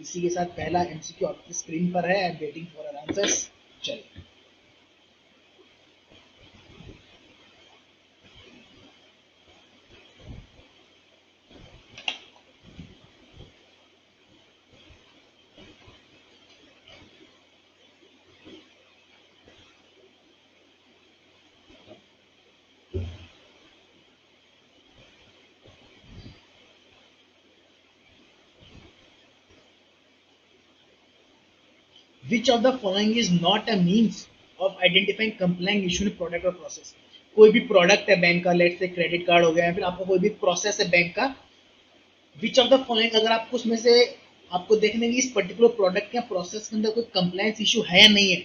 इसी के साथ पहला एमसीक्यू आपकी स्क्रीन पर है। I am waiting for answers. चलिए, which of the following is not a means of identifying compliant issue in product or process? कोई भी प्रोडक्ट है बैंक का, लेट से क्रेडिट कार्ड हो गया, या फिर आपका कोई भी प्रोसेस है बैंक का, विच ऑफ द फॉलोइंग, अगर आपको उसमें से आपको देखने की इस पर्टिकुलर प्रोडक्ट या प्रोसेस के अंदर कोई कंप्लायंस इशू है या नहीं है,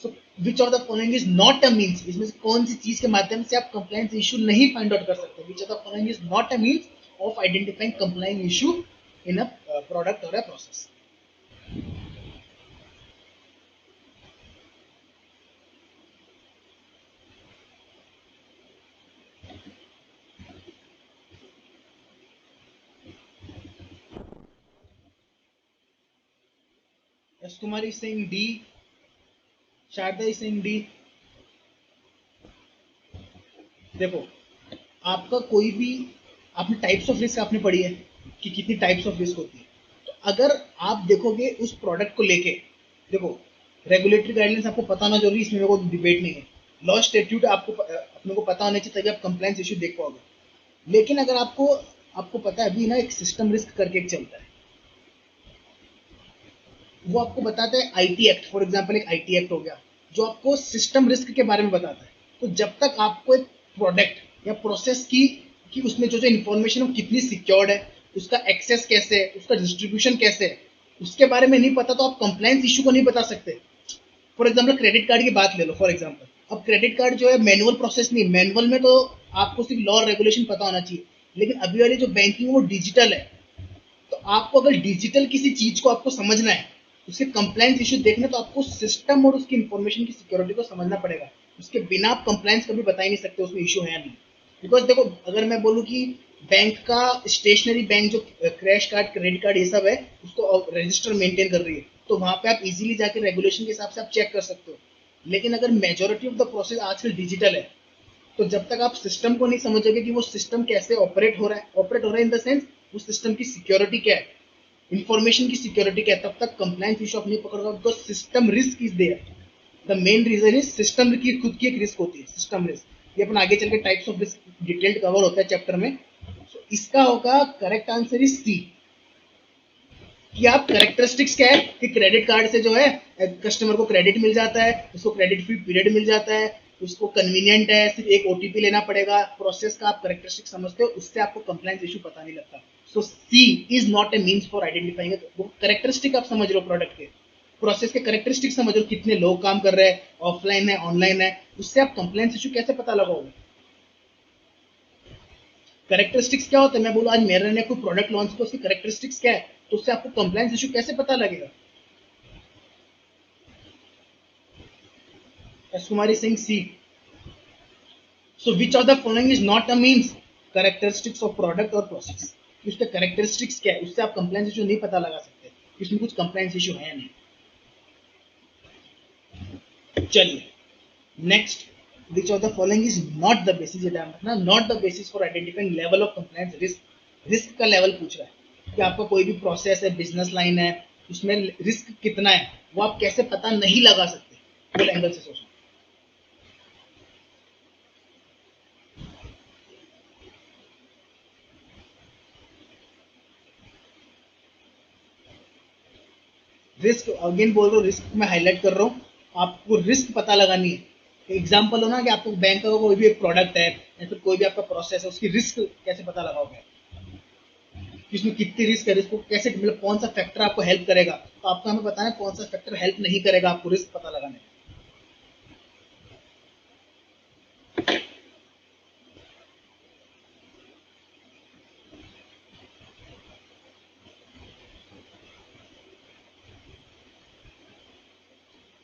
so which of the following is not a means, इसमें से कौन सी चीज के माध्यम से आप कंप्लायंस इशू नहीं फाइंड आउट कर सकते? Which of the following is not a means of identifying compliance issue in a product or a process? Yes, Kumar is saying D. Sharda is saying D. देखो, आपका कोई भी, आपने types of risk आपने पढ़ी है कि कितनी टाइप्स ऑफ रिस्क होती है। तो अगर आप देखोगे उस प्रोडक्ट को लेके, देखो रेगुलेटरी गाइडलाइंस आपको पता होना जरूरी, इसमें मेरे को डिबेट नहीं है। लॉ स्टैट्यूट आपको अपने को पता होना चाहिए, तभी आप कंप्लायंस इशू देख पाओगे। लेकिन अगर आपको आपको पता है अभी ना, एक सिस्टम रिस्क करके एक चलता है, वो आपको बताता है आईटी एक्ट, फॉर एग्जांपल एक आईटी एक्ट हो गया जो आपको सिस्टम रिस्क के बारे में बताता है। तो जब तक आपको एक प्रोडक्ट या प्रोसेस की उसमें जो जो इन्फॉर्मेशन है कितनी सिक्योर्ड है, उसका एक्सेस कैसे है, उसका डिस्ट्रीब्यूशन कैसे है, उसके बारे में नहीं पता, तो आप कंप्लायंस इशू को नहीं बता सकते। फॉर एग्जाम्पल क्रेडिट कार्ड की बात ले लो फॉर एग्जाम्पल। अब क्रेडिट कार्ड जो है मैनुअल प्रोसेस नहीं, मैनुअल में तो आपको सिर्फ लॉ और रेगुलेशन पता होना चाहिए, लेकिन अभी वाली जो बैंकिंग वो डिजिटल है। तो आपको अगर डिजिटल किसी चीज को आपको समझना है, उसके कंप्लायंस इशू देखने, तो आपको सिस्टम और उसकी इंफॉर्मेशन की सिक्योरिटी को समझना पड़ेगा। उसके बिना आप कंप्लायंस कभी बता ही नहीं सकते उसमें इशू है या नहीं। बिकॉज देखो, अगर मैं बोलूँ कि बैंक का स्टेशनरी बैंक जो क्रैश कार्ड, क्रेडिट कार्ड, ये सब है, उसको रजिस्टर मेंटेन कर रही है, तो वहां पे आप इजीली जाके रेगुलेशन के हिसाब से आप चेक कर सकते हो। लेकिन अगर मेजोरिटी ऑफ द प्रोसेस आजकल डिजिटल है, तो जब तक आप सिस्टम को नहीं समझोगे कि वो सिस्टम कैसे ऑपरेट हो रहा है इन द सेंस उस सिस्टम की सिक्योरिटी क्या है, इंफॉर्मेशन की सिक्योरिटी क्या है, तब तक कंप्लायंस इशू आप नहीं पकड़ोगे। Because system risk is there, the main reason is system की खुद की एक रिस्क होती है, सिस्टम रिस्क। ये अपन आगे चल के types of risk detailed cover होता है चैप्टर में। so, इसका होगा करेक्ट आंसर इज सी, कि आप कैरेक्टरिस्टिक्स क्या है कि क्रेडिट कार्ड से जो है कस्टमर को क्रेडिट मिल जाता है, उसको क्रेडिट फ्री पीरियड मिल जाता है, उसको कन्वीनियंट है, सिर्फ एक ओटीपी लेना पड़ेगा। प्रोसेस का आप कैरेक्टरिस्टिक समझते हो, उससे आपको कंप्लायंस इशू पता नहीं लगता। So C is not a means for identifying it. वो कैरेक्टरिस्टिक आप समझ रहे हो प्रोडक्ट के, प्रोसेस के कैरेक्टरिस्टिक समझ रहे हो, कितने लोग काम कर रहे हैं, ऑफलाइन है ऑनलाइन है, उससे आप कंप्लायंस इशू कैसे पता लगाओगे? कैरेक्टरिस्टिक्स क्या होता है? मैं बोलूँ आज मेरे ने कोई प्रोडक्ट लॉन्च किया, उसकी कैरेक्टरिस्टिक्स क्या है, तो उससे आपको कंप्लायंस इशू कैसे पता लगेगा? S Kumari Singh C. So which of the following is not a means? Characteristics of product or process. उसके कैरेक्टरिस्टिक्स क्या है, उससे आप कंप्लायंस इशू नहीं पता लगा सकते, इसमें कुछ कंप्लायंस इशू है नहीं। चलिए next, which of the following is not the basis, ये ध्यान रखना, not the basis for identifying level of compliance risk। Risk का लेवल पूछ रहा है कि आपका कोई भी प्रोसेस है, बिजनेस लाइन है, उसमें रिस्क कितना है, वो आप कैसे पता नहीं लगा सकते? फुल एंगल से सोचना। रिस्क अगेन बोल रहा हूँ, रिस्क में हाईलाइट कर रहा हूँ, आपको रिस्क पता लगानी है। एग्जाम्पल हो ना कि आपको बैंक का कोई भी एक प्रोडक्ट है या फिर कोई भी आपका प्रोसेस है, उसकी रिस्क कैसे पता लगाओगे, इसमें कितनी रिस्क है, रिस्क को कैसे, मतलब कौन सा फैक्टर आपको हेल्प करेगा, तो आपको हमें बताना कौन सा फैक्टर हेल्प नहीं करेगा आपको रिस्क पता लगाने में।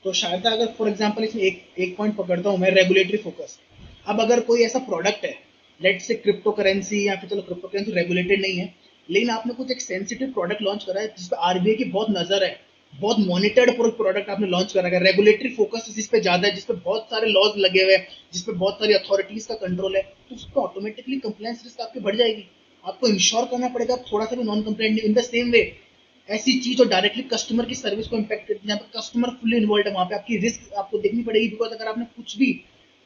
तो शायद अगर फॉर एग्जांपल इसमें एक पॉइंट पकड़ता हूं मैं, रेगुलेटरी फोकस। अब अगर कोई ऐसा प्रोडक्ट है, लेट से क्रिप्टो करेंसी, या फिर चलो क्रिप्टो करेंसी रेगुलेटेड नहीं है, लेकिन आपने कुछ एक सेंसिटिव प्रोडक्ट लॉन्च करा है जिसपे आरबीआई की बहुत नजर है, बहुत मॉनिटर्ड प्रोडक्ट आपने लॉन्च करा है, रेगुलेटरी फोकस जिस पे ज्यादा है, जिसपे बहुत सारे लॉज लगे हुए हैं, जिसपे बहुत सारी अथॉरिटीज का कंट्रोल है, तो उसको ऑटोमेटिकली कंप्लायंस रिस्क आपकी बढ़ जाएगी। आपको इंश्योर करना पड़ेगा आप थोड़ा सा भी नॉन कंप्लायंट नहीं। इन द सेम वे ऐसी चीज जो डायरेक्टली कस्टमर की सर्विस को इम्पैक्ट करती है, जहाँ पे कस्टमर फुल्ली इन्वॉल्व है, वहां पे आपकी रिस्क आपको देखनी पड़ेगी। बिकॉज अगर आपने कुछ भी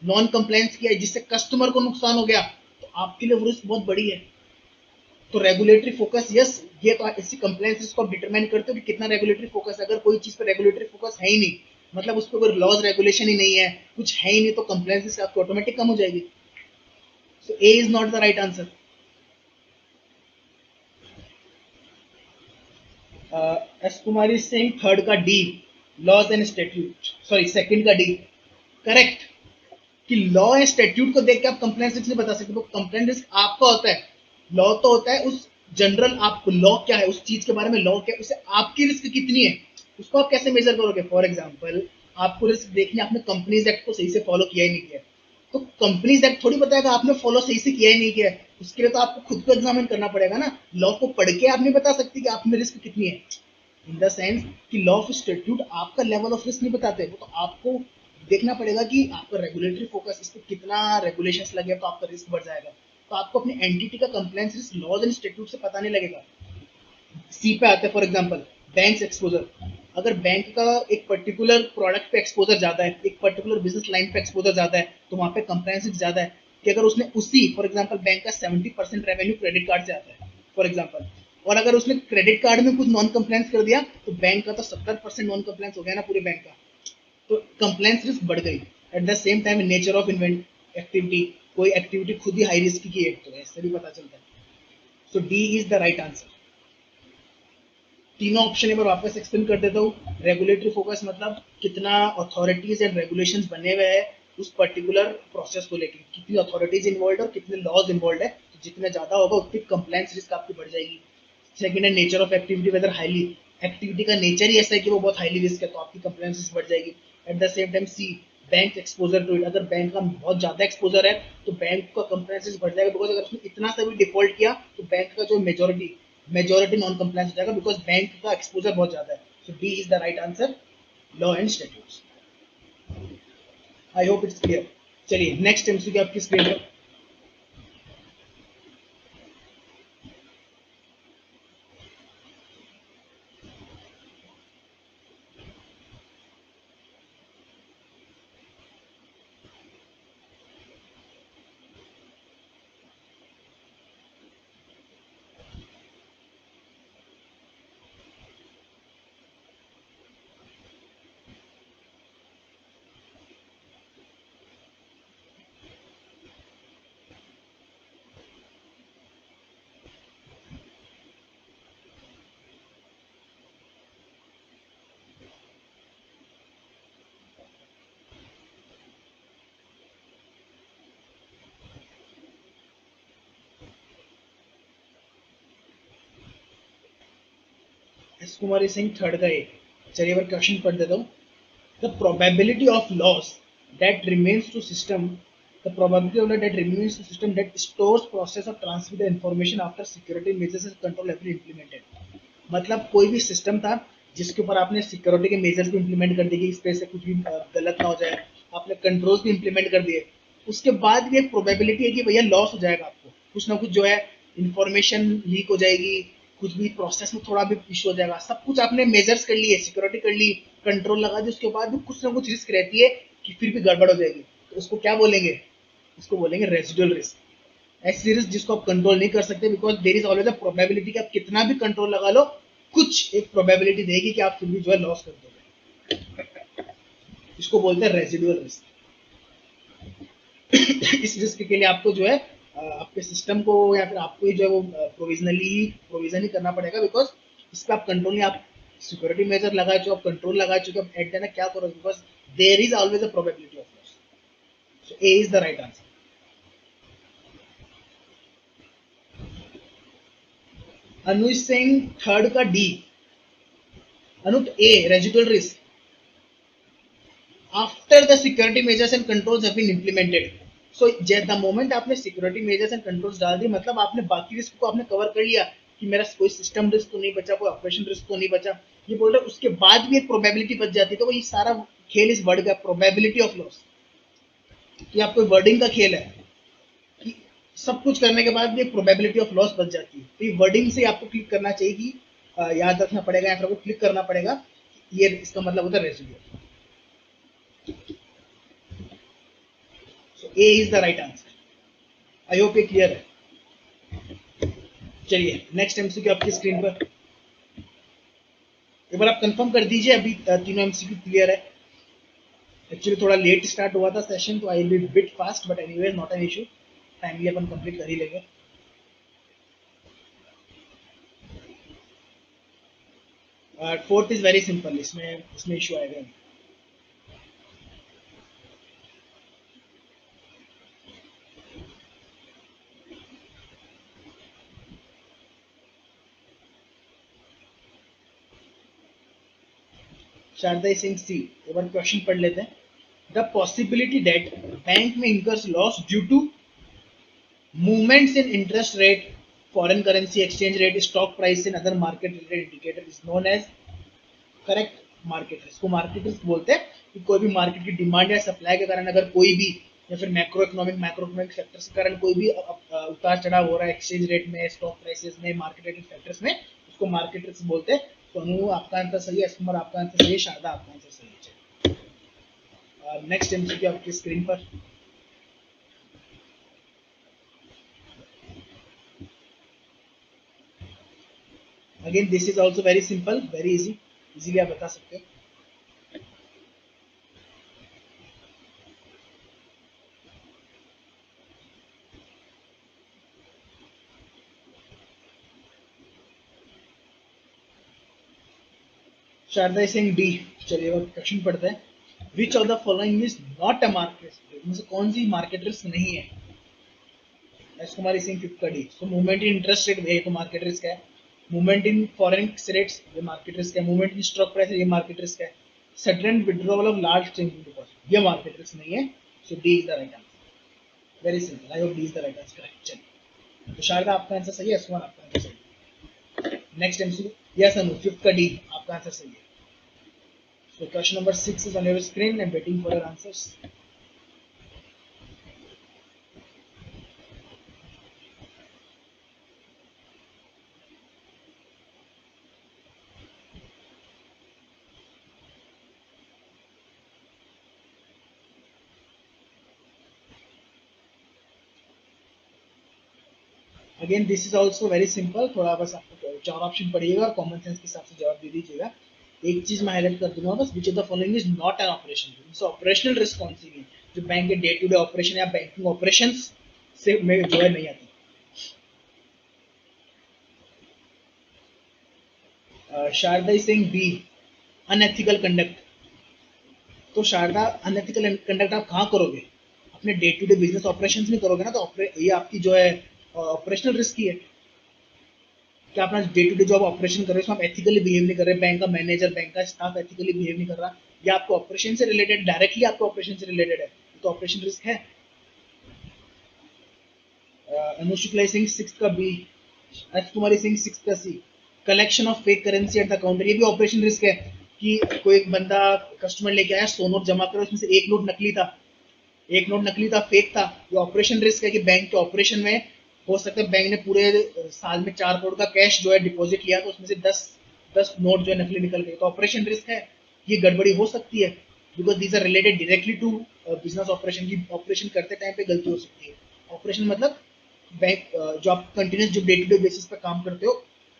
नॉन कंप्लायंस किया है जिससे कस्टमर को नुकसान हो गया, तो आपके लिए वो रिस्क बहुत बड़ी है। तो रेगुलेटरी फोकस, यस, ये तो इसी कंप्लायंस को आप डिटरमाइन करते हो कि कितना रेगुलेटरी फोकस है। अगर कोई चीज पे रेगुलेटरी फोकस है ही नहीं, मतलब उस पर कोई लॉज रेगुलेशन ही नहीं है, कुछ है ही नहीं, तो कंप्लायंस आपको ऑटोमेटिक कम हो जाएगी। So A is not the right answer. S Kumari Singh third का D, laws and statute, sorry second का डी, करेक्ट। कि लॉ एंड स्टेट्यूट को देख के आप कंप्लेंट रिस्क नहीं बता सकते। वो कंप्लेंट रिस्क आपका होता है, लॉ तो होता है उस जनरल, आपको लॉ क्या है, उस चीज के बारे में लॉ क्या है, उसे आपकी रिस्क कितनी है, उसको आप कैसे मेजर करोगे। फॉर एग्जाम्पल आपको रिस्क देखनी, आपने कंपनीज एक्ट को सही से फॉलो किया ही नहीं किया, तो कंपनीज एक्ट थोड़ी बताएगा आपने फॉलो सही से किया ही नहीं किया। उसके लिए तो आपको खुद को एग्जामिन करना पड़ेगा ना। लॉ को पढ़ के आप नहीं बता सकती कि आप में रिस्क कितनी है। इन द सेंस कि लॉ ऑफ स्टेट्यूट आपका लेवल ऑफ रिस्क नहीं बताते, वो तो आपको देखना पड़ेगा कि आपका रेगुलेटरी फोकस, इस पर कितना रेगुलेशंस लगे तो आपका रिस्क बढ़ जाएगा। तो आपको अपनी एंटिटी का compliance risk laws and statute से पता नहीं लगेगा। सी पे आते हैं, फॉर एग्जांपल बैंक एक्सपोजर। अगर बैंक का एक पर्टिकुलर प्रोडक्ट पे एक्सपोजर ज्यादा है, एक पर्टिकुलर बिजनेस लाइन पे एक्सपोजर ज्यादा है, तो वहां पे कंप्लायंस रिस्क ज्यादा है। कि अगर उसने उसी, फॉर एग्जांपल बैंक का 70% रेवेन्यू क्रेडिट कार्ड से आता है फॉर एग्जांपल, और अगर उसने क्रेडिट कार्ड में कुछ नॉन कंप्लायंस कर दिया, तो बैंक का तो 70% नॉन कंप्लायंस हो गया ना पूरे बैंक का। तो कंप्लायंस रिस्क बढ़ गई। Eight the same time nature of invent activity, कोई एक्टिविटी खुद ही हाई रिस्क की है, तो ऐसे भी पता चलता है। So D is the right answer. तीनों ऑप्शन एक बार वापस एक्सप्लेन कर देता हूँ। रेगुलेटरी फोकस मतलब कितना अथॉरिटीज एंड रेगुलेशंस बने हुए हैं उस पर्टिकुलर प्रोसेस को लेकर, कितनी अथॉरिटीज इन्वॉल्व और कितने लॉज इन्वॉल्व है, तो जितने ज्यादा होगा उतनी कंप्लायंस रिस्क आपकी बढ़ जाएगी। सेकंड है nature of activity, whether highly, activity का नेचर ही ऐसा है कि वो बहुत हाईली रिस्क है, तो आपकी कंप्लायंस रिस्क बढ़ जाएगी। At the same time C, bank exposure to it, अगर बैंक का बहुत ज्यादा एक्सपोजर है तो बैंक का कंप्लायंस रिस्क बढ़ जाएगा। बिकॉज अगर उसने इतना सा भी डिफॉल्ट किया तो बैंक का जो मेजोरिटी नॉन कंप्लायंस हो जाएगा, बिकॉज बैंक का एक्सपोजर बहुत ज्यादा है। So D is the right answer, law and statutes. I hope it's clear. चलिए नेक्स्ट एमसीक्यू आपकी स्क्रीन पर। एस कुमारी सिंह थर्ड का ए। चलिए बार क्वेश्चन पढ़ देता हूँ। The probability of loss that remains to system, the probability of that remains to system that stores, process or transmit the information after security measures and control have been implemented। मतलब कोई भी system था जिसके ऊपर आपने security के measures भी implement कर दिए, इस पे से कुछ भी गलत ना हो जाए, आपने कंट्रोल्स भी इंप्लीमेंट कर दिए, उसके बाद भी एक प्रोबेबिलिटी है कि भैया लॉस हो जाएगा, आपको कुछ ना कुछ जो है इंफॉर्मेशन लीक हो जाएगी, कुछ भी प्रोसेस में थोड़ा भी इशू हो जाएगा। सब कुछ आपने मेजर्स कर लिए, सिक्योरिटी कर ली, कंट्रोल लगा दी, उसके बाद भी कुछ ना कुछ रिस्क रहती है कि फिर भी गड़बड़ हो जाएगी। तो उसको क्या बोलेंगे, उसको बोलेंगे रेजिडुअल रिस्क। ऐसी रिस्क जिसको आप कंट्रोल नहीं कर सकते, because there is always a probability कि आप कितना भी कंट्रोल लगा लो, कुछ एक प्रोबेबिलिटी देगी कि आप फिर भी जो है लॉस कर दोगे। इसको बोलते हैं रेजिडुअल रिस्क। इस रिस्क के लिए आपको जो है आपके सिस्टम को या फिर आपको ही जो है वो प्रोविजन ही करना पड़ेगा, बिकॉज इस पर आप कंट्रोल नहीं, आप सिक्योरिटी मेजर लगा चुके, आप कंट्रोल लगा चुके, आप एट देना क्या करो, because there is always a probability of loss. So A is the right answer. Anuj Singh third का डी। अनुट A, residual risk after the security measures and controls have been implemented. So the moment आपने security measures and controls डाल दी, मतलब आपने बाकी risk को आपने कवर कर लिया, कि मेरा कोई सिस्टम रिस्क तो नहीं बचा, कोई ऑपरेशन रिस्क तो नहीं बचा, ये बोल रहे उसके बाद भी एक प्रोबेबिलिटी बच जाती है। तो ये सारा खेल इस वर्ड का प्रोबेबिलिटी ऑफ लॉस, कि आपको वर्डिंग का खेल है कि सब कुछ करने के बाद भी एक प्रोबेबिलिटी ऑफ लॉस बच जाती है। तो ये वर्डिंग से आपको क्लिक करना चाहिए कि याद रखना पड़ेगा, या फिर आपको क्लिक करना पड़ेगा, ये इसका मतलब होता है residue. So A is the right answer. I hope ये क्लियर है। चलिए नेक्स्ट एमसीक्यू आपकी स्क्रीन पर, एक बार आप कंफर्म कर दीजिए अभी तीनों एमसीक्यू क्लियर है। एक्चुअली थोड़ा लेट स्टार्ट हुआ था सेशन, तो I will be bit fast, but anyways not an issue, timely upon complete कर ही लेंगे। फोर्थ इज वेरी सिंपल, इसमें इशू आएगा। शारदा सिंह सी, एक बार क्वेश्चन पढ़ लेते हैं। द पॉसिबिलिटी दैट बैंक में incurs loss due to movements in interest rate, foreign currency exchange rate, stock price and other market related indicator is known as correct market risk. को market risk बोलते हैं कि कोई भी market की demand या supply के कारण अगर कोई भी, या फिर मैक्रोइकोनॉमिक फैक्टर्स के कारण कोई भी उतार चढ़ाव हो रहा है एक्सचेंज रेट में, स्टॉक प्राइसेस में, मार्केट रेटिंग फैक्टर्स में, उसको मार्केट रिस्क बोलते हैं। तो अनु आपका आंसर सही है, कुमार आपका आंसर सही है, शारदा आपका आंसर सही है। नेक्स्ट एमसीक्यू आपकी स्क्रीन पर। Again this is also very simple, very easy, easily आप बता सकते हो। शारदा सिंह डी। चलिए वो क्वेश्चन पढ़ते हैं। Which of the following is not a market risk, इनमें से कौन सी मार्केट रिस्क नहीं है? एस कुमारी सिंह फिफ्थ का D. So movement in interest rate, ये तो मार्केट रिस्क है। मूवमेंट इन फॉरेन रेट्स, ये मार्केट रिस्क है। मूवमेंट इन स्टॉक प्राइस, ये मार्केट रिस्क है। Sudden withdrawal of large string deposit, ये मार्केट रिस्क नहीं है। So D is the right answer, very simple, I hope D is the right answer. Correct. चलिए तो शारदा आपका answer सही है, सुमन आपका आंसर सही है। नेक्स्ट एमसीक्यू, यस अनु फिफ्थ का डी आपका आंसर सही है। So question number 6 is on your screen. I'm waiting for your answers. Again, this is also very simple. थोड़ा बस आपको चार ऑप्शन पढ़िएगा और कॉमन सेंस के हिसाब से जवाब दे दीजिएगा। एक चीज मैं हाईलाइट कर दूंगा बस, which of the following is not an operation. So operational risk कौन सी है जो बैंक के डे टू डे ऑपरेशन या बैंकिंग ऑपरेशंस से में जो है नहीं आती। Sharda Singh B, unethical conduct. तो शारदा अनएथिकल कंडक्ट आप कहाँ करोगे? अपने day to day business operations में करोगे ना, तो ये आपकी जो है ऑपरेशनल रिस्क ही है कि अपना day to day job operation कर रहे हो, आप एथिकली बिहेव नहीं कर रहे, बैंक का मैनेजर, बैंक का स्टाफ एथिकली बिहेव नहीं कर रहा, या आपको ऑपरेशन से रिलेटेड, डायरेक्टली आपको ऑपरेशन से रिलेटेड है, तो ऑपरेशन रिस्क है। अनु शुक्ला सिंह सिक्स का B, S Kumari Singh six का C, collection of fake currency at the counter, ये भी ऑपरेशन रिस्क है कि कोई बंदा कस्टमर लेके आया 100 नोट जमा करो, उसमें से एक नोट नकली था, एक नोट नकली था, फेक था। ये ऑपरेशन रिस्क है कि बैंक के ऑपरेशन में हो सकता है बैंक ने पूरे साल में 4 करोड़ का कैश जो है डिपॉजिट लिया, तो उसमें से 10 नोट जो है नकली निकल गए, तो ऑपरेशन रिस्क है, ये गड़बड़ी हो सकती है, because these are related directly to business operation की। ऑपरेशन करते टाइम पे गलती हो सकती है। ऑपरेशन मतलब बैंक जो आप कंटिन्यूस जो डे टू डे बेसिस पे काम करते हो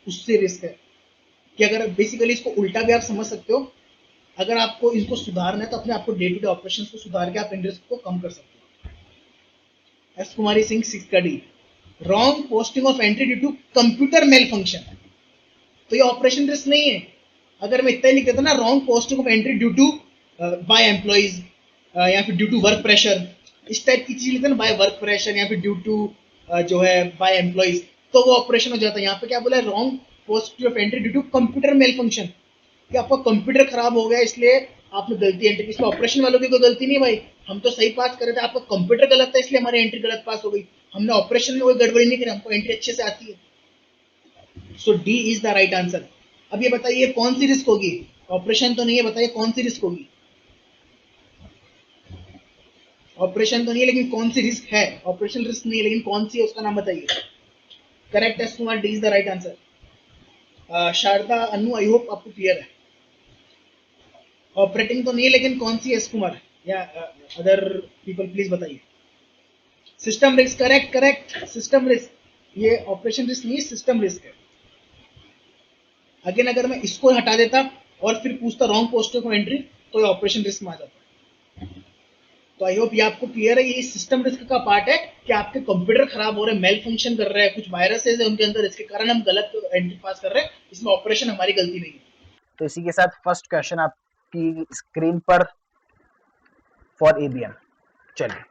उससे रिस्क है कि अगर बेसिकली इसको उल्टा भी आप समझ सकते हो, अगर आपको इनको सुधारना है तो अपने आपको डे टू डे ऑपरेशन को सुधार के आप इन रिस्क को कम कर सकते हो। एस कुमारी सिंह सिक्स का D, wrong posting of entry due to computer malfunction, तो ये ऑपरेशन रिस्क नहीं है। अगर मैं इतना ही लिख देता ना, wrong posting of entry due to by employees या फिर ड्यू टू वर्क प्रेशर, इस टाइप की चीज लिखते ना, बाय वर्क प्रेशर या फिर ड्यू टू जो है बाय एम्प्लॉइज, तो वो ऑपरेशन हो जाता है। यहाँ पे क्या बोला है, wrong posting of entry due to computer malfunction, कि आपका कंप्यूटर खराब हो गया इसलिए आपने गलती एंट्री की। इसमें ऑपरेशन वालों की कोई गलती नहीं भाई, हम तो सही पास कर रहे थे, आपका कंप्यूटर गलत था इसलिए हमारी एंट्री गलत पास हो गई, हमने ऑपरेशन में कोई गड़बड़ी नहीं करी, हमको एंट्री अच्छे से आती है। So D is the right answer. अब ये बताइए कौन सी रिस्क होगी? ऑपरेशन तो नहीं है, बताइए कौन सी रिस्क होगी? ऑपरेशन तो नहीं है लेकिन कौन सी रिस्क है? ऑपरेशन रिस्क नहीं है लेकिन कौन सी है उसका नाम बताइए। Correct S Kumar, D is the right answer. Sharda, Anu, I hope आपको क्लियर है। ऑपरेटिंग तो नहीं है लेकिन कौन सी है एस कुमार या अदर पीपल प्लीज बताइए। System risk, correct correct, system risk. ये ऑपरेशन रिस्क नहीं, सिस्टम रिस्क है। अगेन अगर मैं इसको हटा देता और फिर पूछता रॉन्ग पोस्टर को एंट्री, तो ये ऑपरेशन रिस्क में आ जाता। तो आई होप ये आपको क्लियर है, ये सिस्टम रिस्क का पार्ट है कि आपके कंप्यूटर खराब हो रहे हैं, मेल फंक्शन कर रहे हैं, कुछ वायरसेस है उनके अंदर, इसके कारण हम गलत एंट्री पास कर रहे हैं, इसमें ऑपरेशन हमारी गलती नहीं है। तो इसी के साथ फर्स्ट क्वेश्चन आपकी स्क्रीन पर फॉर एबीएम। चलिए,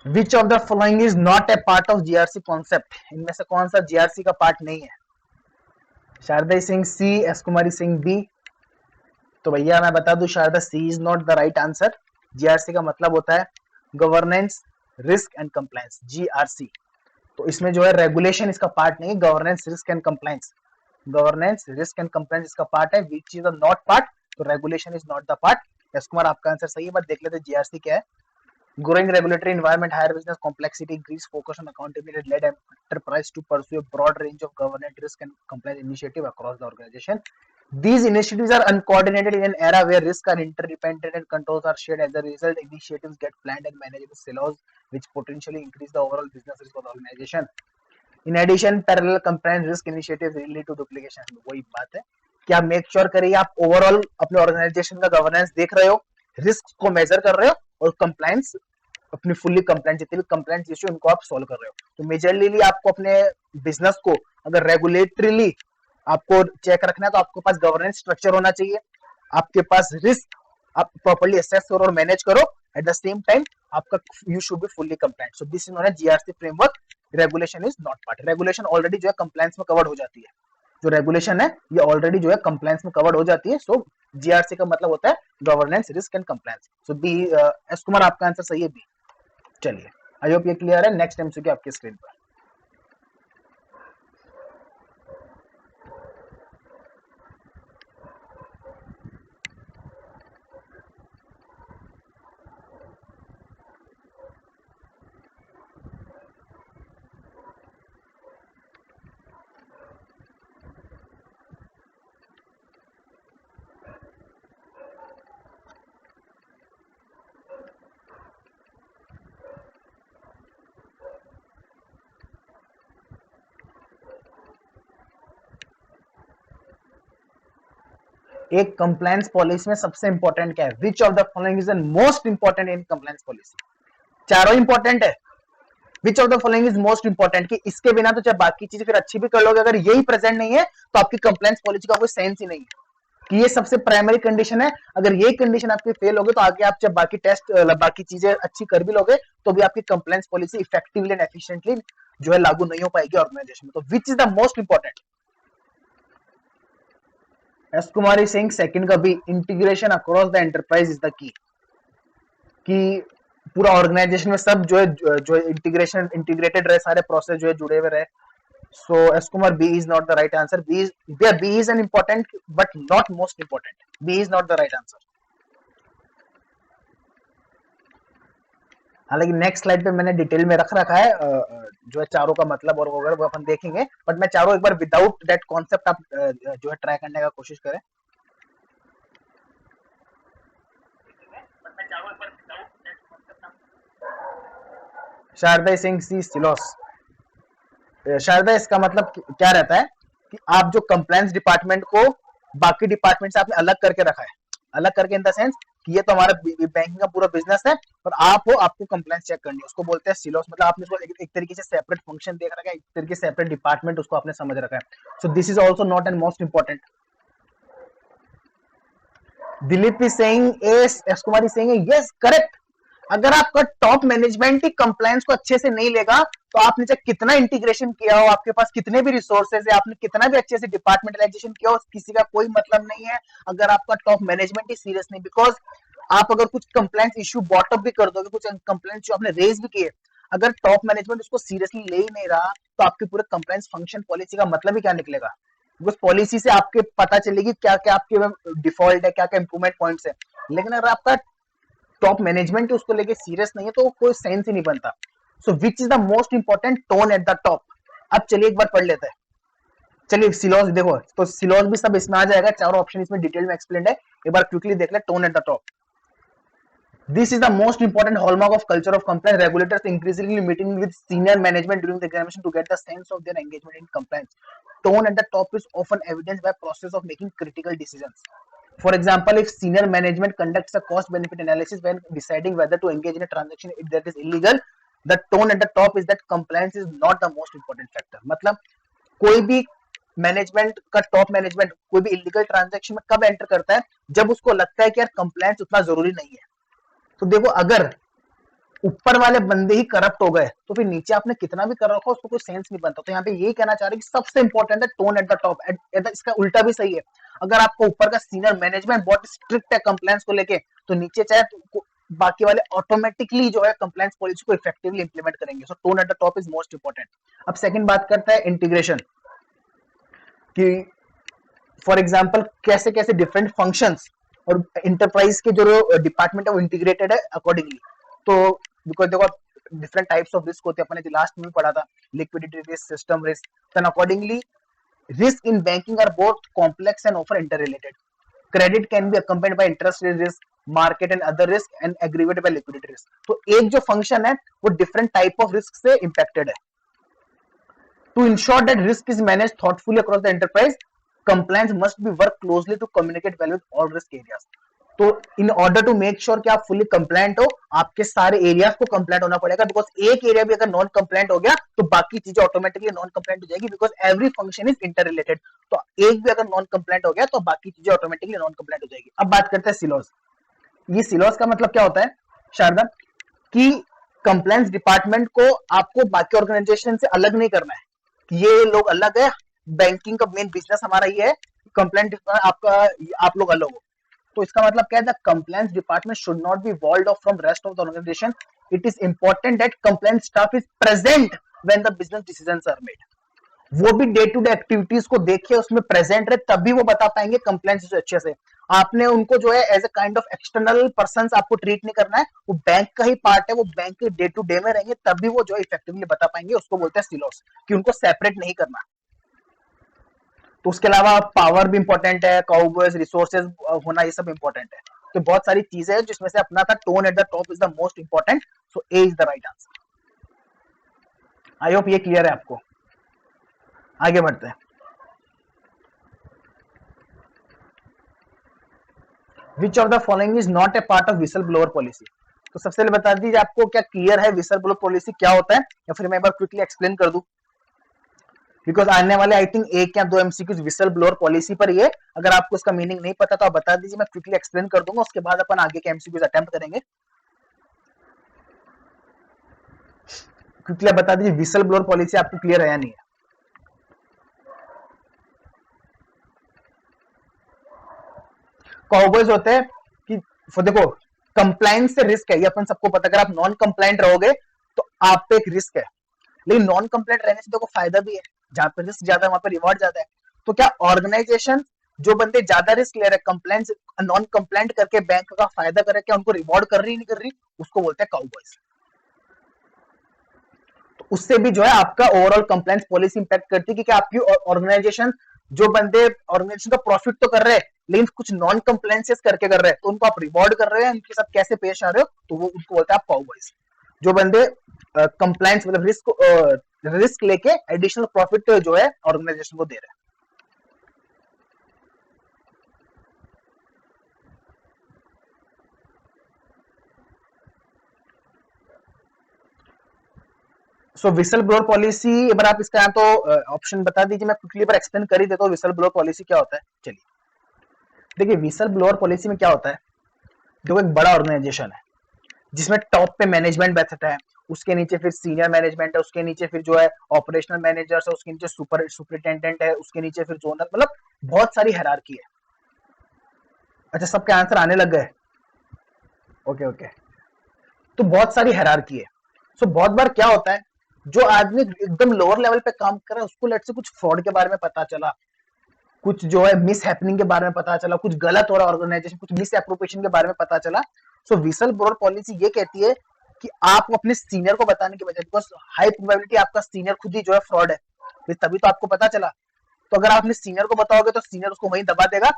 which of the following is not a part of GRC concept? इनमें से कौन सा जीआरसी का पार्ट नहीं है? Sharda Singh C, S Kumari Singh B. तो भैया मैं बता दूं, Sharda C is not the right answer. GRC का मतलब होता है governance, risk and compliance, GRC. तो इसमें जो है रेगुलेशन इसका पार्ट नहीं है, governance, risk and compliance. Governance, risk and compliance इसका पार्ट है, विच इज नॉट पार्ट, तो regulation is not the part. S Kumar आपका आंसर सही है, बट देख लेते जीआरसी क्या है। Growing regulatory environment, higher business complexity, increased focus on accountability led enterprise to pursue a broad range of governance, risk, and compliance initiatives across the organization. These initiatives are uncoordinated in an era where risks are interdependent and controls are shared. As a result, initiatives get planned and managed in silos, which potentially increase the overall business risk of the organization. In addition, parallel compliance risk initiatives lead to duplication. वही बात है कि आप make sure करिए आप overall अपने organisation का governance देख रहे हो, रिस्क को मेजर कर रहे हो, और कंप्लायंस अपनी फुल्ली कंप्लायंट, जितने भी कंप्लायंस इश्यू उनको आप सॉल्व कर रहे हो। तो मेजरली आपको अपने बिजनेस को अगर रेगुलेटरीली आपको चेक रखना है, तो आपके पास गवर्नेंस स्ट्रक्चर होना चाहिए, आपके पास रिस्क आप प्रॉपर्ली असेस करो और मैनेज करो, एट द सेम टाइम आपका you should be fully compliant. So this is known as GRC framework. Regulation is not part. Regulation already जो है कंप्लायंस में कवर्ड हो जाती है, जो रेगुलेशन है ये ऑलरेडी जो है कंप्लायंस में कवर्ड हो जाती है। सो जीआरसी का मतलब होता है governance, risk and compliance. So B, S Kumar आपका आंसर सही है, बी। चलिए, आई होप ये क्लियर है। नेक्स्ट एमसीक्यू आपकी स्क्रीन पर। एक कंप्लायंस पॉलिसी में सबसे इंपॉर्टेंट क्या है? Which of the following is the most important in compliance policy? चारों इंपॉर्टेंट है। Which of the following is most important, कि इसके बिना तो चाहे बाकी चीजें फिर अच्छी भी कर लोगे, अगर यही प्रेजेंट नहीं है तो आपकी कंप्लायंस पॉलिसी का कोई सेंस ही नहीं है। कि ये सबसे प्राइमरी कंडीशन है, अगर ये कंडीशन आपकी फेल होगी तो आगे आप जब बाकी टेस्ट, बाकी चीजें अच्छी कर भी लोगे तो भी आपकी compliance policy effectively and efficiently जो है लागू नहीं हो पाएगी ऑर्गेनाइजेशन में। तो विच is the most important? S Kumari Singh second का भी, integration across the enterprise is the key. कि पूरा ऑर्गेनाइजेशन में सब जो है इंटीग्रेशन, इंटीग्रेटेड रहे, सारे प्रोसेस जो है जुड़े हुए रहे। So S Kumar, B is not the right answer. B is an important but not most important. B is not the right answer. हालांकि नेक्स्ट स्लाइड पे मैंने डिटेल में रख रखा है जो है चारों का मतलब और वगैरह वो अपन देखेंगे, बट मैं चारों एक बार विदाउट दैट कॉन्सेप्ट आप जो है ट्राई करने का कोशिश करें। शारदा सिंह सी, सिलोस। शायद इसका मतलब क्या रहता है कि आप जो कंप्लायंस डिपार्टमेंट को बाकी डिपार्टमेंट से आपने अलग करके रखा है, अलग करके इन द सेंस कि ये तो हमारा बैंकिंग का पूरा बिजनेस है और आप हो, आपको कंप्लायंस चेक करनी है, उसको बोलते हैं सिलोस। मतलब आपने उसको एक तरीके से सेपरेट फंक्शन देख रखा है, एक तरीके से सेपरेट डिपार्टमेंट उसको आपने समझ रखा है। सो this is also not and most important. Dilip is saying S, S Kumar is saying yes correct. अगर आपका टॉप मैनेजमेंट ही कंप्लायंस को अच्छे से नहीं लेगा तो आपने चाहे कितना इंटीग्रेशन किया हो, आपके पास कितने भी रिसोर्सेज है, आपने कितना भी अच्छे से डिपार्टमेंटलाइजेशन किया हो, किसी का कोई मतलब नहीं है अगर आपका टॉप मैनेजमेंट ही सीरियस नहीं। बिकॉज आप अगर कुछ कंप्लायंस इश्यू बॉटअप भी कर दोगे, कुछ कंप्लायंस जो आपने रेज भी किए, अगर टॉप मैनेजमेंट उसको सीरियसली ले ही नहीं रहा तो आपके पूरे कंप्लायंस फंक्शन पॉलिसी का मतलब ही क्या निकलेगा। बिकॉज पॉलिसी से आपके पता चलेगी क्या क्या आपके डिफॉल्ट है, क्या क्या इंप्रूवमेंट पॉइंट्स है, लेकिन अगर आपका टॉप मैनेजमेंट उसको लेके सीरियस नहीं है तो कोई सेंस ही नहीं बनता। So which is the most important tone at the top. अब चलिए एक बार पढ़ लेते हैं। चलिए सिलॉस देखो, तो सिलॉस भी सब इसमें आ जाएगा, चारों ऑप्शन इसमें डिटेल में एक्सप्लेन है, एक बार क्विकली देख ले। Tone at the top, this is the most important hallmark of culture of compliance. Regulators increasingly meeting with senior management during the examination to get the sense of their engagement in compliance. Tone at the top is often evidenced by process of making critical decisions. For example, if senior management conducts a cost-benefit analysis when deciding whether to engage in a transaction if that is illegal, the tone at the top is that compliance is not the most important factor. मतलब कोई भी management का top management कोई भी illegal transaction में कब enter करता है, जब उसको लगता है कि यार कंप्लायंस उतना जरूरी नहीं है। तो देखो अगर ऊपर वाले बंदे ही करप्ट हो गए तो फिर नीचे आपने कितना भी कर रखा उसको कोई सेंस नहीं बनता। तो यहाँ पे यही कहना चाह रहे हैं कि सबसे इंपॉर्टेंट है टोन एट द टॉप। इसका उल्टा भी सही है, अगर आपको ऊपर का सीनियर मैनेजमेंट बहुत स्ट्रिक्ट है कंप्लायंस को लेके तो नीचे चाहे तो बाकी वाले ऑटोमेटिकली जो है कंप्लायंस पॉलिसी को इफेक्टिवली इंप्लीमेंट करेंगे। So tone at the top is most important. अब सेकंड बात करता है इंटीग्रेशन कि फॉर एग्जाम्पल कैसे कैसे डिफरेंट फंक्शंस और इंटरप्राइज के जो डिपार्टमेंट है वो इंटीग्रेटेड है अकॉर्डिंगली। तो बिकॉज देखो डिफरेंट टाइप्स ऑफ रिस्क होते हैं, अपने लास्ट में पढ़ा था liquidity risk, system risk, then accordingly risk in banking are both complex and often interrelated. Credit can be accompanied by interest rate risk, market and other risk, and aggravated by liquidity risk. तो एक जो function है वो different type of risk से impacted है। To ensure that risk is managed thoughtfully across the enterprise, compliance must be work closely to communicate well with all risk areas. तो in order to make sure कि आप fully compliant हो, आपके सारे areas को compliant होना पड़ेगा। Because एक एरिया भी अगर नॉन कंप्लायंट हो गया तो बाकी चीजें ऑटोमेटिकली नॉन कंप्लायंट हो जाएगी, because every function is inter related. तो एक भी अगर नॉन कंप्लायंट हो गया तो बाकी चीजें ऑटोमेटिकली नॉन कंप्लायंट हो जाएगी। अब बात करते हैं सिलॉस। ये सिलॉस का मतलब क्या होता है शारदा, कि कंप्लायंस डिपार्टमेंट को आपको बाकी ऑर्गेनाइजेशन से अलग नहीं करना है कि ये लोग अलग है, बैंकिंग का मेन बिजनेस हमारा ये है, कंप्लायंस आपका आप लोग अलग हो। तो इसका मतलब क्या है, the compliance department should not be walled off from rest of the organisation. It is important that compliance staff is present when the business decisions are made. वो भी डे टू डे एक्टिविटीज को देखे, उसमें present रहे, तभी वो बता पाएंगे कंप्लायंस अच्छे से। आपने उनको जो है as a kind of external person आपको ट्रीट नहीं करना है, वो बैंक का ही पार्ट है, वो बैंक के डे टू डे में रहेंगे, तभी वो जो है इफेक्टिवली बता पाएंगे। उसको बोलते हैं सिलॉस, कि उनको सेपरेट नहीं करना। तो उसके अलावा पावर भी इंपॉर्टेंट है, काउबॉयज रिसोर्सेज होना, ये सब इंपॉर्टेंट है। तो बहुत सारी चीजें हैं जिसमें से अपना था tone at the top is the most important. So A is the right answer. I hope ये क्लियर है आपको। आगे बढ़ते हैं। Which of the following is not a part of whistle blower policy. तो सबसे पहले बता दीजिए आपको क्या क्लियर है विसल ब्लोअर पॉलिसी क्या होता है, या फिर मैं एक बार क्विकली एक्सप्लेन कर दूं, बिकॉज आने वाले आई थिंक एक या दो एमसीक्यूज विसल ब्लोअर पॉलिसी पर ही है। अगर आपको इसका मीनिंग नहीं पता तो आप बता दीजिए, मैं क्विकली एक्सप्लेन कर दूंगा, उसके बाद अपन आगे के एमसीक्यूज अटेम्प्ट करेंगे। क्विकली बता दीजिए विसल ब्लोअर पॉलिसी आपको क्लियर है या नहीं है। काउबॉयज होते हैं कि देखो कंप्लायंस से रिस्क है, ये अपन सबको पता। अगर आप नॉन कंप्लायंट रहोगे तो आप पे एक रिस्क है, लेकिन नॉन कंप्लायंट रहने से देखो फायदा भी है, जहां पर रिस्क ज्यादा है वहां पर रिवॉर्ड ज्यादा है। तो क्या ऑर्गेनाइजेशन जो बंदे ज्यादा रिस्क ले रहे हैं कंप्लायंस नॉन कंप्लायंट करके बैंक का फायदा कर रहे हैं, क्या उनको रिवॉर्ड कर रही नहीं कर रही, उसको बोलते हैं काउबॉयज। तो उससे भी जो है आपका ओवरऑल कंप्लायंस पॉलिसी इंपैक्ट करती है कि आपकी ऑर्गेनाइजेशन जो बंदे ऑर्गेनाइजेशन का प्रॉफिट तो कर रहे हैं लेकिन कुछ नॉन कंप्लायंसेस करके कर रहे हैं, तो उनको आप रिवॉर्ड कर रहे हैं, उनके साथ कैसे पेश आ रहे हो, तो वो उनको बोलते हैं आप काउबॉयज। जो बंदे कंप्लायंस मतलब रिस्क रिस्क लेके एडिशनल प्रॉफिट जो है ऑर्गेनाइजेशन को दे रहे हैं। सो विसल ब्लोअर पॉलिसी, एक बार आप इसका तो ऑप्शन बता दीजिए, मैं क्विकली बार एक्सप्लेन कर ही देता हूँ विसल ब्लोअर पॉलिसी क्या होता है। चलिए देखिए, विसल ब्लोअर पॉलिसी में क्या होता है, देखो एक बड़ा ऑर्गेनाइजेशन है जिसमें टॉप पे मैनेजमेंट बैठता है, उसके नीचे फिर सीनियर मैनेजमेंट है, उसके नीचे फिर जो है ऑपरेशनल मैनेजर्स है, उसके नीचे सुपरिटेंडेंट है, उसके नीचे फिर जोनल, मतलब बहुत सारी हायरार्की है। अच्छा, सबके आंसर आने लग गए? ओके ओके, तो बहुत सारी हायरार्की है। सो बहुत बार क्या होता है, जो आदमी एकदम लोअर लेवल पे काम कर रहा है उसको लेट से कुछ फ्रॉड के बारे में पता चला, कुछ जो है मिस हैपनिंग के बारे में पता चला, कुछ गलत हो रहा है ऑर्गेनाइजेशन, कुछ मिस एप्रोप्रिएशन के बारे में पता चला। सो विसल ब्लोअर पॉलिसी ये कहती है कि आप अपने सीनियर को बताने के बजाय, बिकॉज हाई प्रोबेबिलिटी आपका सीनियर खुद ही जो है फ्रॉड है, तभी तो आपको पता चला। तो अगर आप अपने सीनियर को बताओगे तो सीनियर उसको वहीं दबा देगा,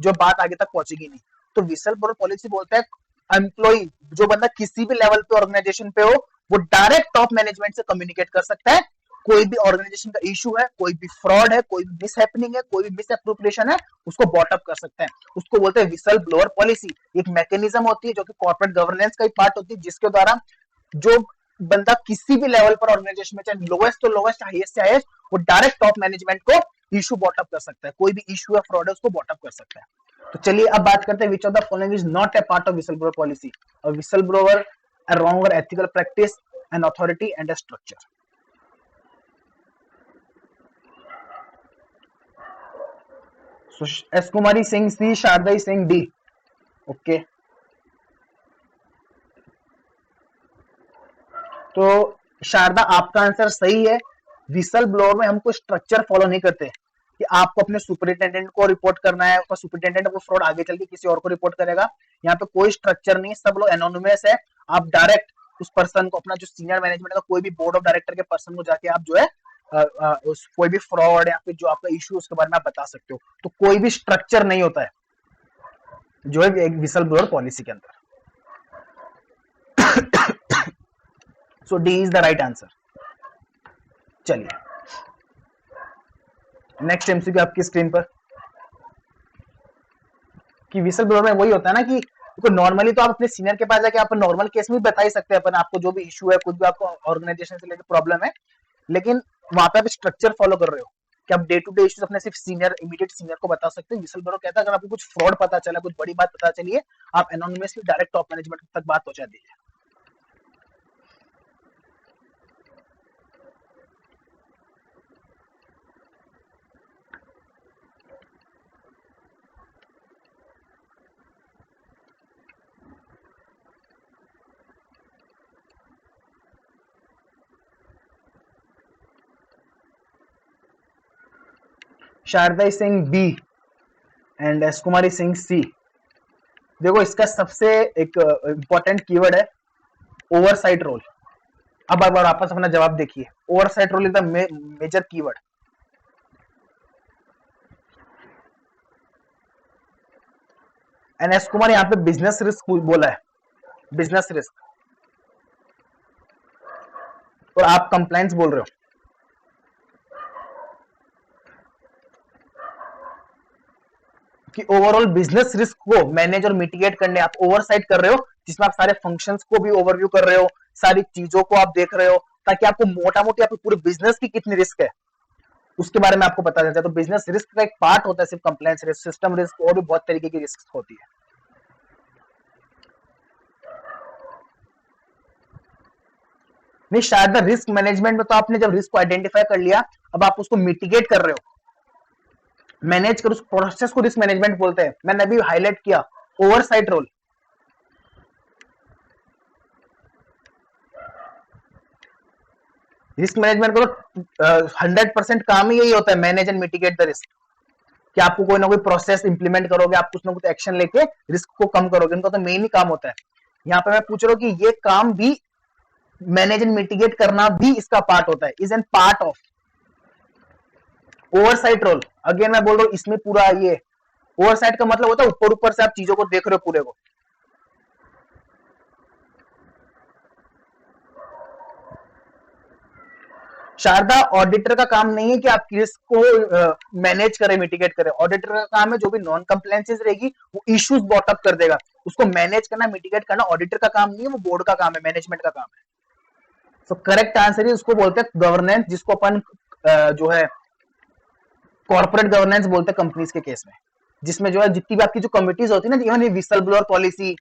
जो बात आगे तक पहुंचेगी नहीं। तो विसल ब्लोअर पॉलिसी बोलता है एम्प्लॉय, जो बंदा किसी भी लेवल पे ऑर्गेनाइजेशन पे हो, वो डायरेक्ट टॉप मैनेजमेंट से कम्युनिकेट कर सकता है। कोई भी ऑर्गेनाइजेशन का इशू है, कोई भी फ्रॉड है, कोई भी मिस हैपनिंग है, कोई भी मिस एप्रोप्रिएशन है, उसको बॉटअप कर सकते हैं। उसको बोलते हैं विसल ब्लोअर पॉलिसी। एक मैकेनिज्म होती है जो कि कॉर्पोरेट गवर्नेंस का ही पार्ट होती है, जिसके द्वारा जो बंदा किसी भी लेवल पर ऑर्गेनाइजेशन में, चाहे लोवेस्ट तो लोवेस्ट, हाईएस्ट से हाईएस्ट, वो डायरेक्ट टॉप मैनेजमेंट को इशू बॉटअप कर सकता है। कोई भी इशू है, फ्रॉड है, उसको बॉटअप कर सकता है। तो चलिए अब बात करते हैं which of the following is not a part of whistle blower policy. और whistle blower a wrong or ethical practice, an authority and a structure. So S Kumari Singh C, Shardai Singh D. Okay. तो शारदा आपका answer सही है। Whistle blower में हम कोई structure follow नहीं करते कि आपको अपने सुपरिटेंडेंट को रिपोर्ट करना है, उसका सुपरिटेंडेंट वो फ्रॉड आगे चल के किसी और को रिपोर्ट करेगा। यहाँ पे कोई स्ट्रक्चर नहीं, सब लोग एनोनिमस है। आप डायरेक्ट उस पर्सन को, अपना जो सीनियर मैनेजमेंट का कोई भी बोर्ड ऑफ डायरेक्टर के पर्सन को जाके आप जो है उस कोई भी फ्रॉड या फिर जो आपका इशू उसके बारे में आप बता सकते हो। तो कोई भी स्ट्रक्चर नहीं होता है जो है एक विसल ब्लोअर पॉलिसी के अंदर। So D is the right answer. चलिए नेक्स्ट एमसीक्यू आपकी स्क्रीन पर, कि विसल ब्लोअर में वही होता है ना कि नॉर्मली तो आप अपने सीनियर के पास जाके आप नॉर्मल केस में भी बता ही सकते हैं अपन, आपको जो भी इशू है, कुछ भी आपको ऑर्गेनाइजेशन से रिलेटेड प्रॉब्लम है, लेकिन वहां पे आप स्ट्रक्चर फॉलो कर रहे हो कि आप डे टू डे इश्यूज अपने सिर्फ सीनियर, इमीडिएट सीनियर को बता सकते हैं। विसल ब्लोअर कहता है अगर आपको कुछ फ्रॉड पता चला, कुछ बड़ी बात पता चली है, आप एनोनिमसली डायरेक्ट टॉप मैनेजमेंट तक बात पहुंचा दीजिए। Sharda Singh B and S Kumari Singh C. देखो इसका सबसे एक इंपॉर्टेंट कीवर्ड है ओवरसाइट रोल। अब एक बार वापस अपना जवाब देखिए, oversight role is the major keyword. And S Kumar यहाँ पे बिजनेस रिस्क बोला है, बिजनेस रिस्क, और आप कंप्लायंस बोल रहे हो। कि ओवरऑल बिजनेस रिस्क को मैनेज और मिटिगेट करने आप ओवरसाइट कर रहे हो, जिसमें आप सारे फंक्शंस को भी ओवरव्यू कर रहे हो, सारी चीजों को आप देख रहे हो, ताकि आपको मोटा मोटी आपके पूरे बिजनेस की कितनी रिस्क है उसके बारे में आपको पता चलता है। तो बिजनेस रिस्क का एक पार्ट होता है सिर्फ कंप्लायंस रिस्क, सिस्टम रिस्क और भी बहुत तरीके की रिस्क होती है। नहीं, शायद रिस्क मैनेजमेंट में तो आपने जब रिस्क को आइडेंटिफाई कर लिया, अब आप उसको मिटिगेट कर रहे हो, मैनेज कर, उस प्रोसेस को रिस्क मैनेजमेंट बोलते हैं। मैंने अभी हाईलाइट किया ओवरसाइट रोल। रिस्क मैनेजमेंट का तो 100% काम ही यही होता है, manage and mitigate the risk, कि आपको कोई ना कोई प्रोसेस इंप्लीमेंट करोगे, आप कुछ ना कुछ एक्शन लेके रिस्क को कम करोगे, इनका तो मेन ही काम होता है। यहाँ पे मैं पूछ रहा हूँ कि ये काम भी मैनेज एंड मिटिगेट करना भी इसका पार्ट होता है, is an part of oversight role. Again मैं बोल रहा हूँ, इसमें पूरा ये ओवरसाइट का मतलब होता है ऊपर ऊपर से आप चीजों को देख रहे हो पूरे को। शारदा, ऑडिटर का काम नहीं है कि आप रिस्क को मैनेज करे, मिटिगेट करे। ऑडिटर का काम है जो भी नॉन कंप्लायंसेस रहेगी वो इश्यूज बॉटअप कर देगा, उसको मैनेज करना, मिटिगेट करना ऑडिटर का काम नहीं है, वो बोर्ड का काम है, मैनेजमेंट का काम है। सो करेक्ट आंसर है, उसको बोलते हैं गवर्नेंस, जिसको अपन जो है कॉर्पोरेट गवर्नेंस बोलते हैं कंपनीज के केस में, जिसमें जो है जितनी भी आपकी जो कमिटीज होती है ना, इवन ये विसल ब्लोअर पॉलिसी,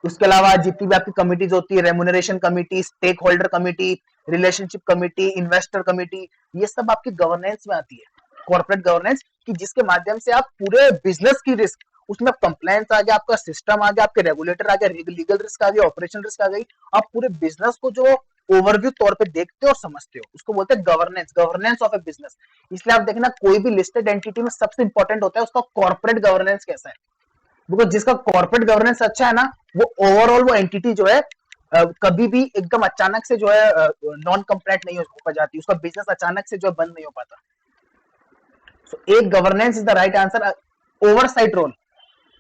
उसके अलावा जितनी भी आपकी कमिटीज होती है, remuneration committee, stakeholder committee, relationship committee, investor committee, ये सब आपकी गवर्नेंस में आती है, कॉर्पोरेट गवर्नेंस, कि जिसके माध्यम से आप पूरे बिजनेस की रिस्क, उसमें कंप्लायंस आ गया, आपका सिस्टम आ गया, आपके रेगुलेटर आ गया, लीगल रिस्क आ गया, ऑपरेशन रिस्क आ गई, आप पूरे बिजनेस को जो ओवरव्यू तौर पे देखते हो और समझते हो, उसको बोलते हैं governance, governance of A business. इसलिए आप देखना कोई भी लिस्टेड एंटिटी में सबसे इंपॉर्टेंट होता है उसका कॉर्पोरेट गवर्नेंस कैसा है, बिकॉज जिसका कॉर्पोरेट गवर्नेंस अच्छा है ना, वो ओवरऑल वो एंटिटी जो है कभी भी एकदम अचानक से जो है नॉन कंप्लायंट नहीं हो जाती, उसका बिजनेस अचानक से जो है बंद नहीं हो पाता। सो एक governance is the right answer. Oversight role,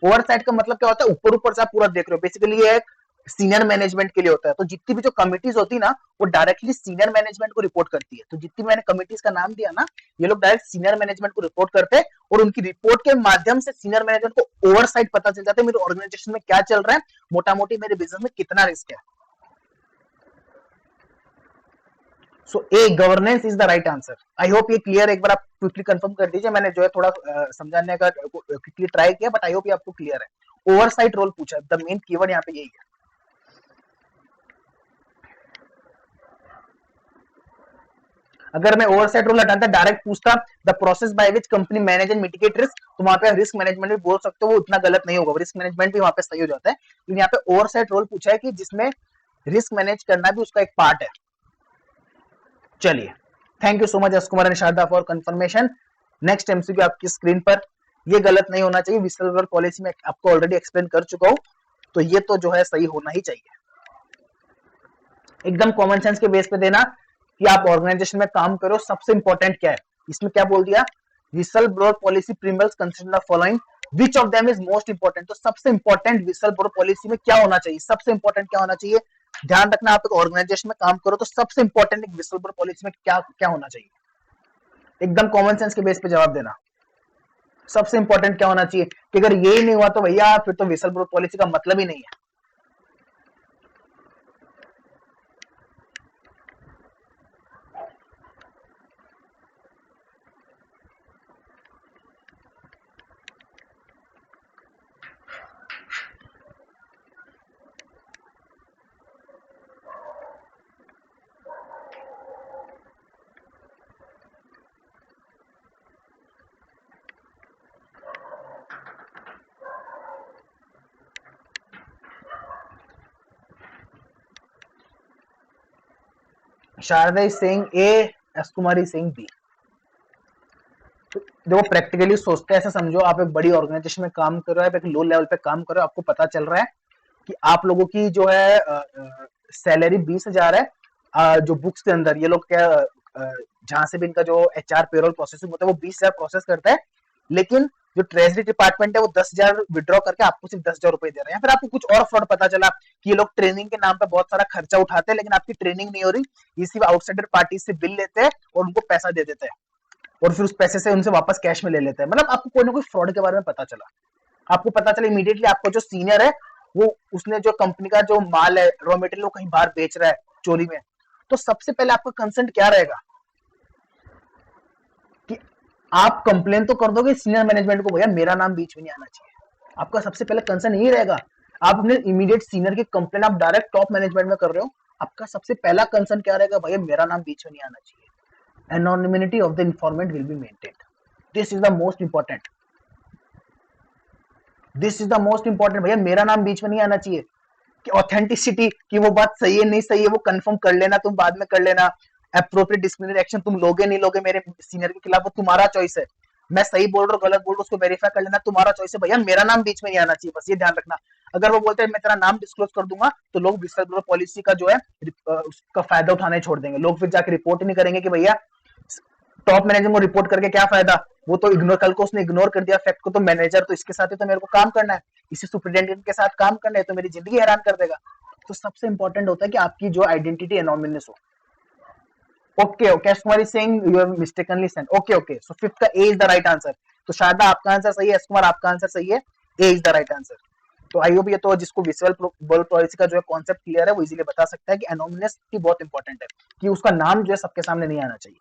oversight का मतलब क्या होता है, ऊपर ऊपर से आप पूरा देख रहे हो, बेसिकली ये एक सीनियर मैनेजमेंट के लिए होता है। तो जितनी भी जो कमिटीज होती है ना, वो डायरेक्टली सीनियर मैनेजमेंट को रिपोर्ट करती है। तो जितनी मैंने कमिटीज का नाम दिया ना, ये लोग डायरेक्ट सीनियर मैनेजमेंट को रिपोर्ट करते हैं, और उनकी रिपोर्ट के माध्यम से सीनियर मैनेजमेंट को ओवरसाइट पता चल जाता है मेरे ऑर्गेनाइजेशन में क्या चल रहा है, मोटा मोटी मेरे बिजनेस में कितना रिस्क है। So A governance is the right answer. I hope ये क्लियर, एक बार आप क्विकली कंफर्म कर दीजिए, मैंने जो है थोड़ा समझाने का क्विकली ट्राई किया, बट आई होप ये आपको क्लियर है। ओवरसाइट रोल पूछा, द मेन कीवर्ड यहाँ पे यही है। अगर मैं ओवरसाइट रोल हटाता डायरेक्ट पूछता the process by which company manage and mitigate risk, तो वहां पे रिस्क मैनेजमेंट भी बोल सकते हो, वो उतना गलत नहीं होगा, रिस्क मैनेजमेंट भी वहां पे सही हो जाता है। लेकिन यहाँ पे ओवरसाइट रोल पूछा है कि जिसमें रिस्क मैनेज करना भी उसका एक पार्ट है। चलिए, thank you so much S Kumar and Sharda for confirmation. Next MCQ आपकी स्क्रीन पर, ये गलत नहीं होना चाहिए, विसल ब्लोअर पॉलिसी में आपको ऑलरेडी एक्सप्लेन कर चुका हूं, तो ये तो जो है सही होना ही चाहिए। एकदम कॉमन सेंस के बेस पे देना कि आप ऑर्गेनाइजेशन में काम करो, सबसे इंपॉर्टेंट क्या है। इसमें क्या बोल दिया, whistle blower policy principles consider the following, which of them is most important. तो सबसे इंपॉर्टेंट विसल ब्लोअर पॉलिसी में क्या होना चाहिए, सबसे इंपॉर्टेंट क्या होना चाहिए, ध्यान रखना। आप एक ऑर्गेनाइजेशन में काम करो तो सबसे इंपॉर्टेंट एक विसल ब्लोअर पॉलिसी में क्या क्या होना चाहिए, एकदम कॉमन सेंस के बेस पे जवाब देना। सबसे इंपॉर्टेंट क्या होना चाहिए, कि अगर ये ही नहीं हुआ तो भैया फिर तो विसल ब्लोअर पॉलिसी का मतलब ही नहीं है। Sharda is saying A, S Kumari saying B. देखो प्रैक्टिकली सोचते हैं, ऐसा समझो आप एक बड़ी ऑर्गेनाइजेशन में काम कर रहे हो, आप एक लो लेवल पे काम कर रहे हो, आपको पता चल रहा है कि आप लोगों की जो है सैलरी 20,000 है, जो बुक्स के अंदर ये लोग क्या जहां से भी इनका जो एचआर पेरोल प्रोसेसिंग होता है वो 20,000 प्रोसेस करता है, लेकिन जो ट्रेजरी डिपार्टमेंट है वो 10,000 विड्रॉ करके आपको सिर्फ 10,000 रुपए दे रहे हैं। या फिर आपको कुछ और फ्रॉड पता चला कि ये लोग ट्रेनिंग के नाम पे बहुत सारा खर्चा उठाते हैं, लेकिन आपकी ट्रेनिंग नहीं हो रही, ये सिर्फ आउटसाइडर पार्टी से बिल लेते हैं और उनको पैसा दे देते हैं, और फिर उस पैसे से उनसे वापस कैश में ले लेते हैं। मतलब आपको कोई ना कोई फ्रॉड के बारे में पता चला, आपको पता चला इमीडिएटली, आपको जो सीनियर है वो उसने जो कंपनी का जो माल है, रॉ मटेरियल, वो कहीं बाहर बेच रहा है चोरी में, तो सबसे पहले आपका कंसर्न क्या रहेगा कि आप कंप्लेन तो कर दोगे सीनियर मैनेजमेंट को, भैया मेरा नाम बीच में नहीं आना चाहिए। आपका सबसे पहले कंसर्न यही रहेगा, आप अपने इमीडिएट सीनियर की कंप्लेन आप डायरेक्ट टॉप मैनेजमेंट में कर रहे हो, आपका सबसे पहला कंसर्न क्या रहेगा, भैया मेरा नाम बीच में नहीं आना चाहिए। Anonymity of the informant will be maintained. This is the most important. This is the most important. भैया मेरा नाम बीच में नहीं आना चाहिए, कि ऑथेंटिसिटी, कि वो बात सही है नहीं सही है वो कंफर्म कर लेना, तुम बाद में कर लेना। अप्रोप्रिएट डिसिप्लिनरी एक्शन तुम लोगे नहीं लोगे मेरे सीनियर के खिलाफ, वो तुम्हारा चॉइस है। मैं सही बोल रहा हूँ गलत बोल रहा हूँ उसको वेरीफाई कर लेना, तुम्हारा चॉइस है। भैया मेरा नाम बीच में नहीं आना चाहिए, बस ये ध्यान रखना। अगर वो बोलते हैं मैं तेरा नाम डिस्क्लोज कर दूंगा, तो लोग विसल ब्लोअर पॉलिसी का जो है उसका फायदा उठाने छोड़ देंगे। लोग फिर जाके रिपोर्ट ही नहीं करेंगे कि भैया टॉप मैनेजर को रिपोर्ट करके क्या फायदा, वो तो इग्नोर, कल को उसने इग्नोर कर दिया फैक्ट को, तो मैनेजर तो इसके साथ ही तो मेरे को काम करना है, इसी सुपरिटेंडेंट के साथ काम करना है, तो मेरी जिंदगी हैरान कर देगा। तो सबसे इंपॉर्टेंट होता है कि आपकी जो आइडेंटिटी एनोनिमस हो। Okay okay, S Kumari Singh you have mistakenly send, okay okay, so fifth का ए इज द राइट आंसर। तो शारदा आपका आंसर सही है, एस कुमार आपका आंसर सही है, ए इज द राइट आंसर। तो आई होप ये तो जिसको विजुअल वर्बल पॉलिसी का जो है कॉन्सेप्ट क्लियर है वो इजीली बता सकता है कि एनोनिमस बहुत इंपॉर्टेंट है, कि उसका नाम जो है सबके सामने नहीं आना चाहिए।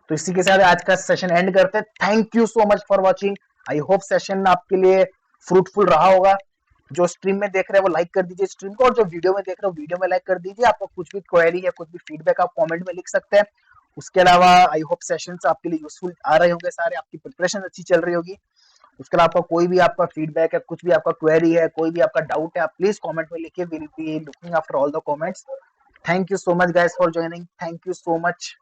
तो इसी के साथ आज का सेशन एंड करते हैं। Thank you so much for watching. I hope session आपके लिए फ्रूटफुल रहा होगा। जो स्ट्रीम में देख रहे हैं वो लाइक कर दीजिए स्ट्रीम को, और जो वीडियो में देख रहे हो वीडियो में लाइक कर दीजिए। आपको कुछ भी क्वेरी है, कुछ भी फीडबैक आप कमेंट में लिख सकते हैं। उसके अलावा आई होप सेशंस आपके लिए यूजफुल आ रहे होंगे सारे, आपकी प्रिपरेशन अच्छी चल रही होगी। उसके अलावा आपका कोई भी आपका फीडबैक है, कुछ भी आपका क्वेरी है, कोई भी आपका डाउट है, आप प्लीज कमेंट में लिखिए। Will be looking after all the comments. Thank you so much guys for joining, thank you so much.